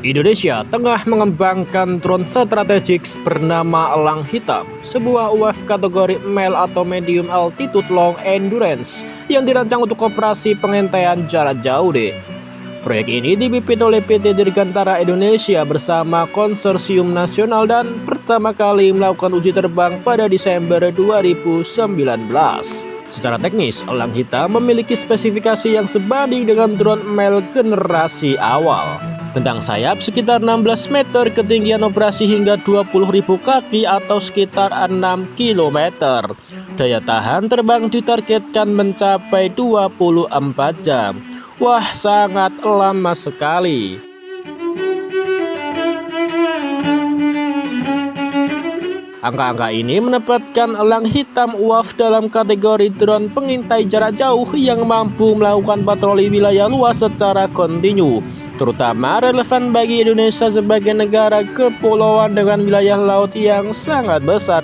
Indonesia tengah mengembangkan drone strategik bernama Elang Hitam, sebuah UAV kategori male atau medium altitude long endurance yang dirancang untuk operasi pengintaian jarak jauh. Proyek ini dipimpin oleh PT Dirgantara Indonesia bersama konsorsium nasional dan pertama kali melakukan uji terbang pada Desember 2019. Secara teknis, Elang Hitam memiliki spesifikasi yang sebanding dengan drone male generasi awal. Bentang sayap sekitar 16 meter, ketinggian operasi hingga 20.000 kaki atau sekitar 6 km. Daya tahan terbang ditargetkan mencapai 24 jam. Wah, sangat lama sekali. Angka-angka ini menempatkan Elang Hitam UAV dalam kategori drone pengintai jarak jauh yang mampu melakukan patroli wilayah luas secara kontinu, terutama relevan bagi Indonesia sebagai negara kepulauan dengan wilayah laut yang sangat besar.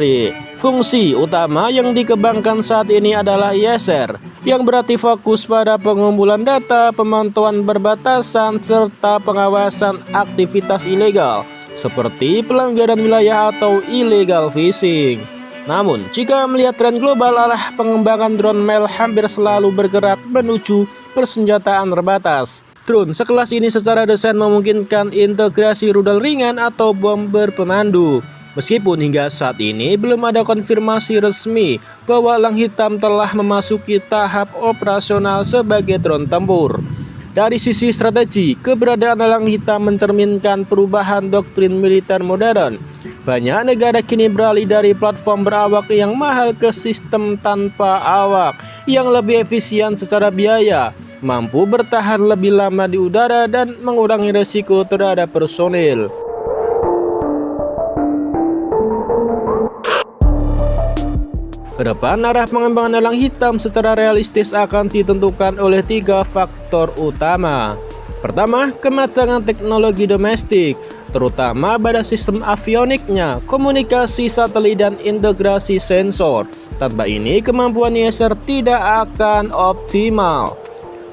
Fungsi utama yang dikembangkan saat ini adalah ISR, yang berarti fokus pada pengumpulan data, pemantauan perbatasan, serta pengawasan aktivitas ilegal seperti pelanggaran wilayah atau illegal fishing. Namun, jika melihat tren global, arah pengembangan drone male hampir selalu bergerak menuju persenjataan terbatas. Drone sekelas ini secara desain memungkinkan integrasi rudal ringan atau bom berpemandu. Meskipun hingga saat ini belum ada konfirmasi resmi bahwa Elang Hitam telah memasuki tahap operasional sebagai drone tempur. Dari sisi strategi, keberadaan Elang Hitam mencerminkan perubahan doktrin militer modern. Banyak negara kini beralih dari platform berawak yang mahal ke sistem tanpa awak yang lebih efisien secara biaya, mampu bertahan lebih lama di udara dan mengurangi resiko terhadap personil. Kedepan, arah pengembangan Elang Hitam secara realistis akan ditentukan oleh 3 faktor utama. Pertama, kematangan teknologi domestik, terutama pada sistem avioniknya, komunikasi satelit dan integrasi sensor. Tanpa ini, kemampuan ISR tidak akan optimal.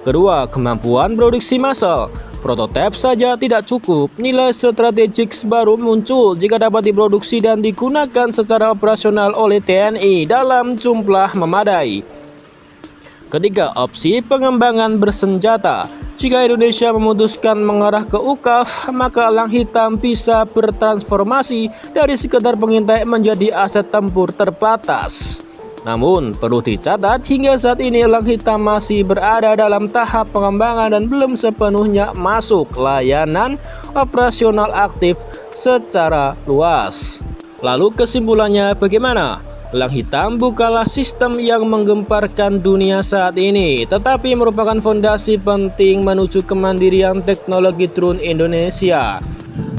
Kedua, kemampuan produksi massal. Prototipe saja tidak cukup, nilai strategik baru muncul jika dapat diproduksi dan digunakan secara operasional oleh TNI dalam jumlah memadai. Ketiga, opsi pengembangan bersenjata. Jika Indonesia memutuskan mengarah ke UKAV, maka Elang Hitam bisa bertransformasi dari sekedar pengintai menjadi aset tempur terbatas. Namun, perlu dicatat hingga saat ini Elang Hitam masih berada dalam tahap pengembangan dan belum sepenuhnya masuk layanan operasional aktif secara luas. Lalu kesimpulannya bagaimana? Elang Hitam bukanlah sistem yang menggemparkan dunia saat ini, tetapi merupakan fondasi penting menuju kemandirian teknologi drone Indonesia.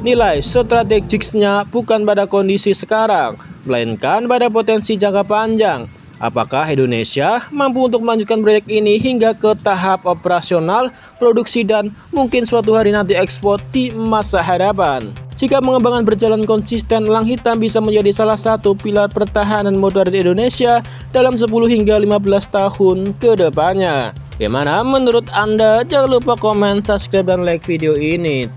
Nilai strategisnya bukan pada kondisi sekarang, melainkan pada potensi jangka panjang. Apakah Indonesia mampu untuk melanjutkan proyek ini hingga ke tahap operasional, produksi, dan mungkin suatu hari nanti ekspor di masa hadapan? Jika pengembangan berjalan konsisten, Elang Hitam bisa menjadi salah satu pilar pertahanan modern Indonesia dalam 10 hingga 15 tahun ke depannya. Bagaimana menurut Anda? Jangan lupa komen, subscribe, dan like video ini.